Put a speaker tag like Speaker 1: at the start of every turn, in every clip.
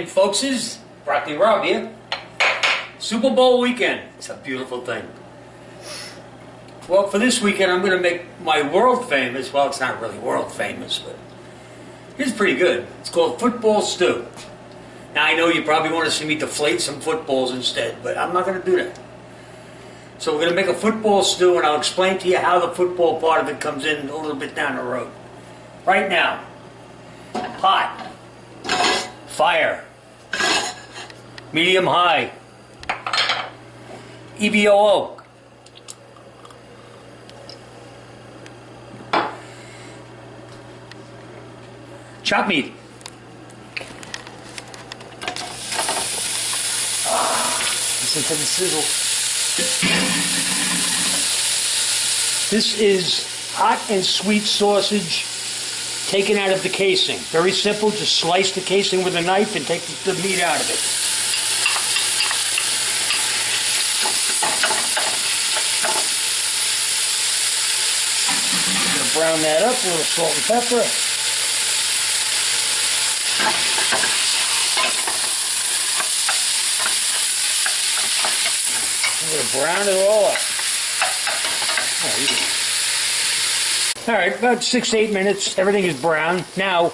Speaker 1: weekend, folkses. Broccoli Rob here. Super Bowl weekend. It's a beautiful thing. Well, for this weekend, I'm going to make my world famous. Well, it's not really world famous, but it's pretty good. It's called football stew. Now, I know you probably want to see me deflate some footballs instead, but I'm not going to do that. So we're going to make a football stew, and I'll explain to you how the football part of it comes in a little bit down the road. Right now, pot, fire, medium high, EVOO. Chop meat. Listen to the sizzle. This is hot and sweet sausage taken out of the casing. Very simple, just slice the casing with a knife and take the meat out of it. I'm going to brown that up with a little salt and pepper. I'm going to brown it all up. All right, about 6 to 8 minutes. Everything is brown. Now,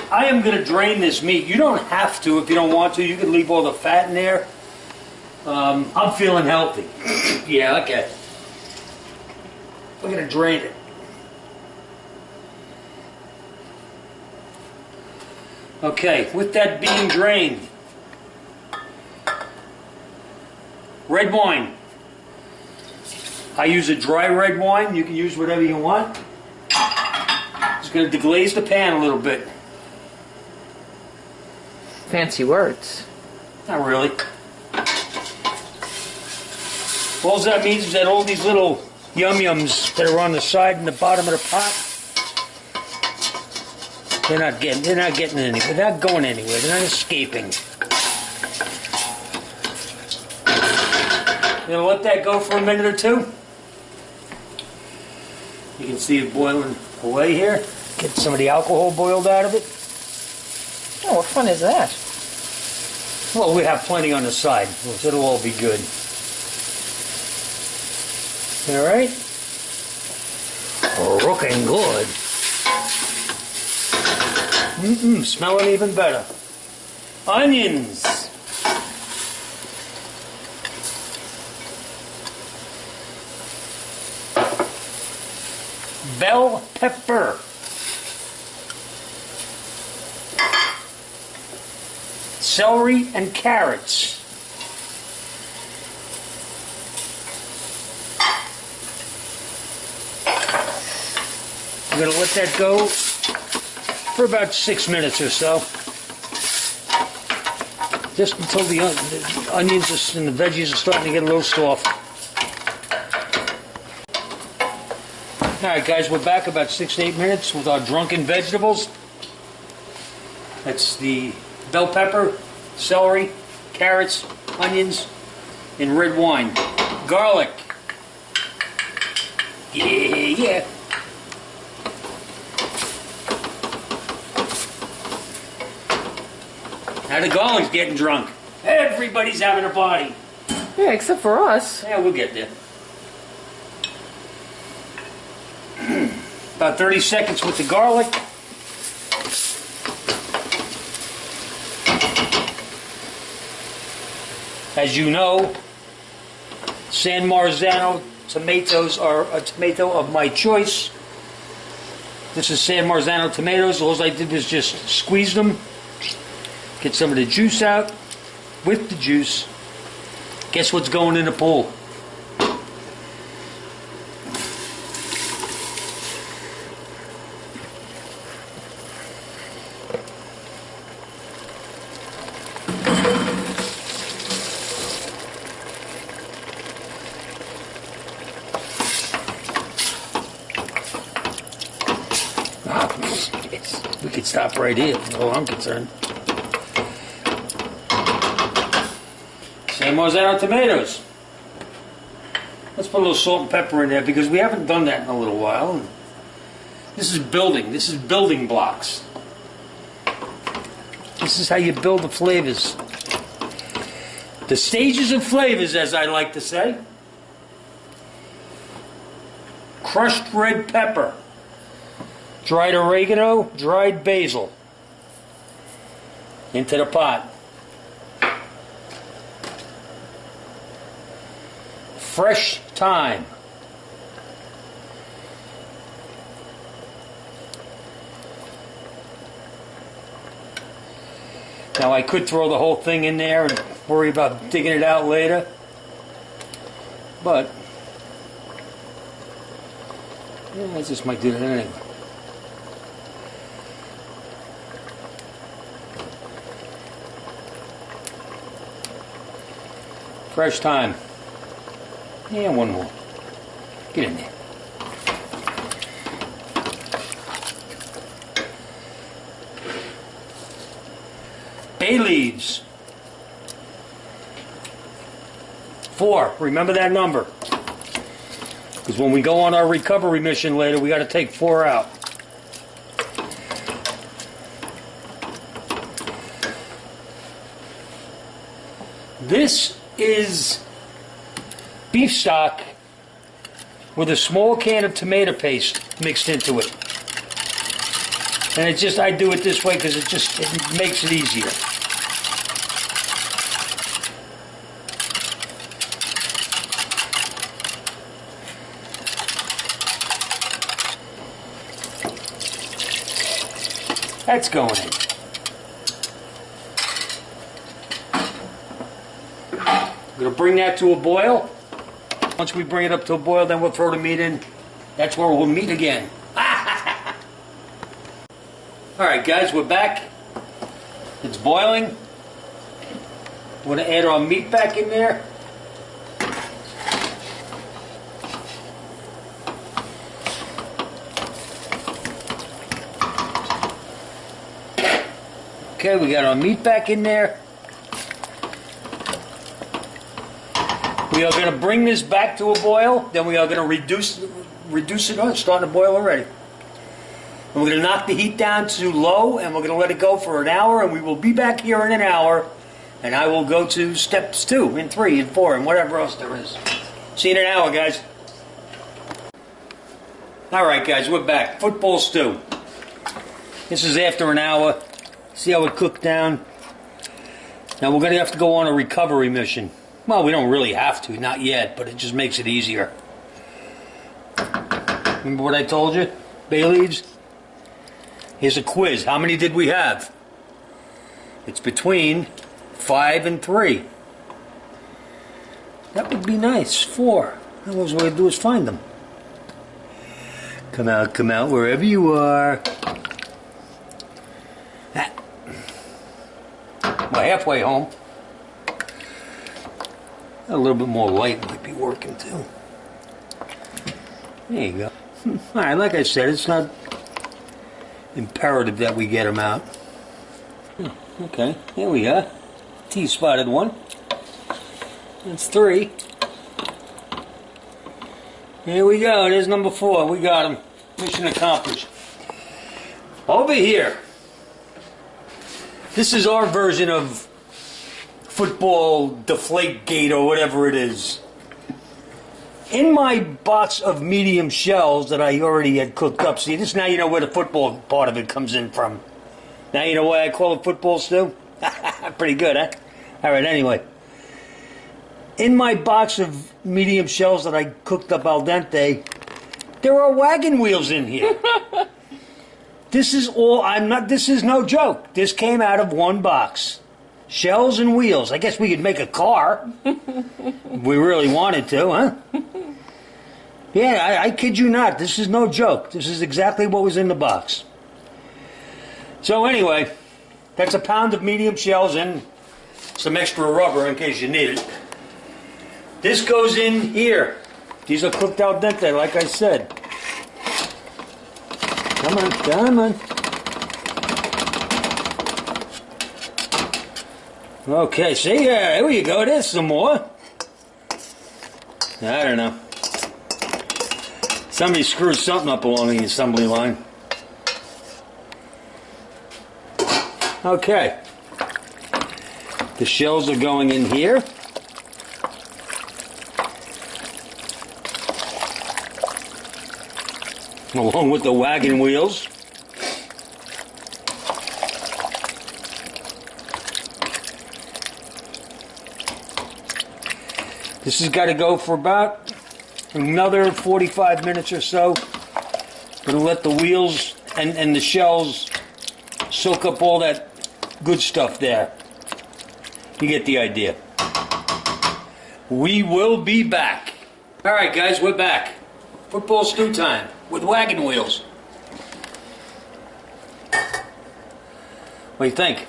Speaker 1: I am going to drain this meat. You don't have to if you don't want to. You can leave all the fat in there. I'm feeling healthy. Yeah, okay. We're going to drain it. Okay, with that being drained, red wine. I use a dry red wine. You can use whatever you want. Just going to deglaze the pan a little bit.
Speaker 2: Fancy words.
Speaker 1: Not really. All that means is that all these little yum-yums that are on the side and the bottom of the pot, they're not getting anywhere. They're not going anywhere. They're not escaping. You're going to let that go for a minute or two. You can see it boiling away here. Get some of the alcohol boiled out of it.
Speaker 2: Oh, what fun is that?
Speaker 1: Well, we have plenty on the side, so it'll all be good. All right? Looking good. Smelling even better. Onions. Bell pepper. Celery and carrots. I'm going to let that go for about 6 minutes or so. Just until the onions and the veggies are starting to get a little soft. Alright guys, we're back about 6 to 8 minutes with our drunken vegetables. That's the bell pepper, celery, carrots, onions, and red wine. Garlic. Yeah. Now the garlic's getting drunk. Everybody's having a party.
Speaker 2: Yeah, except for us.
Speaker 1: Yeah, we'll get there. About 30 seconds with the garlic. As you know, San Marzano tomatoes are a tomato of my choice. This is San Marzano tomatoes. All I did was just squeeze them, get some of the juice out. With the juice, guess what's going in the pool? We could stop right here, as far as I'm concerned. San Marzano tomatoes. Let's put a little salt and pepper in there because we haven't done that in a little while. This is building. This is building blocks. This is how you build the flavors. The stages of flavors, as I like to say. Crushed red pepper. Dried oregano, dried basil. Into the pot. Fresh thyme. Now I could throw the whole thing in there and worry about digging it out later, but yeah, I just might do that anyway. Fresh thyme. Yeah, one more. Get in there. Bay leaves. 4. Remember that number. Because when we go on our recovery mission later, we got to take 4 out. This is beef stock with a small can of tomato paste mixed into it. And it just, I do it this way because it makes it easier. That's going in. I'm going to bring that to a boil. Once we bring it up to a boil, then we'll throw the meat in. That's where we'll meet again. Alright guys, we're back. It's boiling. We're going to add our meat back in there. Okay, we got our meat back in there. We are going to bring this back to a boil. Then we are going to reduce it. Oh, it's starting to boil already. And we're going to knock the heat down to low, and we're going to let it go for an hour, and we will be back here in an hour, and I will go to steps 2 and 3 and 4 and whatever else there is. See you in an hour, guys. Alright, guys, we're back. Football stew. This is after an hour. See how it cooked down? Now we're going to have to go on a recovery mission. Well, we don't really have to, not yet, but it just makes it easier. Remember what I told you? Bay leaves? Here's a quiz. How many did we have? It's between 5 and 3. That would be nice. 4. All we gotta do is find them. Come out, wherever you are. We're halfway home. A little bit more light might be working too. There you go. Alright, like I said, it's not imperative that we get them out. Okay, here we are. T-spotted one. That's 3. Here we go. There's number 4. We got him. Mission accomplished. Over here. This is our version of football deflate gate or whatever it is. In my box of medium shells that I already had cooked up, see, this now you know where the football part of it comes in from. Now you know why I call it football stew? Pretty good, huh? Alright, anyway. In my box of medium shells that I cooked up al dente, there are wagon wheels in here. This is this is no joke. This came out of one box. Shells and wheels. I guess we could make a car. If we really wanted to, huh? Yeah, I kid you not. This is no joke. This is exactly what was in the box. So anyway, that's a pound of medium shells and some extra rubber in case you need it. This goes in here. These are cooked al dente, like I said. Come on, come on. Okay, see, here you go. There's some more. I don't know. Somebody screwed something up along the assembly line. Okay, The shells are going in here. Along with the wagon wheels. This has got to go for about another 45 minutes or so. Going to let the wheels and the shells soak up all that good stuff there. You get the idea. We will be back. All right, guys, we're back. Football stew time with wagon wheels. What do you think?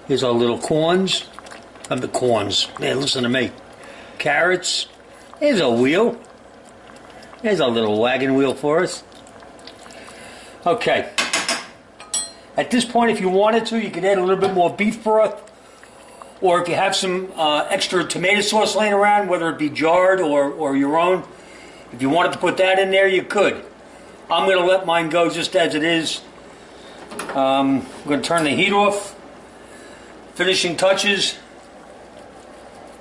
Speaker 1: Here's our little corns. The corns. Yeah, listen to me. Carrots. There's a wheel. There's a little wagon wheel for us. Okay. At this point, if you wanted to, you could add a little bit more beef broth. Or if you have some extra tomato sauce laying around, whether it be jarred or your own, if you wanted to put that in there, you could. I'm going to let mine go just as it is. I'm going to turn the heat off. Finishing touches.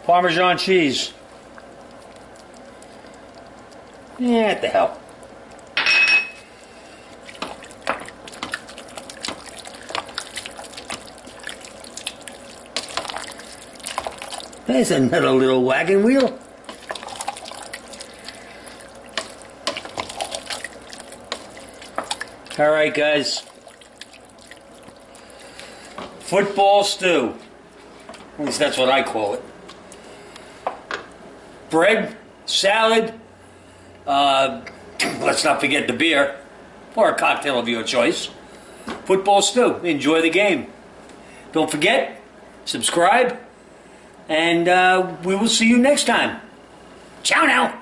Speaker 1: Parmesan cheese. Yeah, what the hell. There's another little wagon wheel. All right, guys. Football stew. At least that's what I call it. Bread, salad, let's not forget the beer, or a cocktail of your choice. Football stew. Enjoy the game. Don't forget, subscribe, and we will see you next time. Ciao now.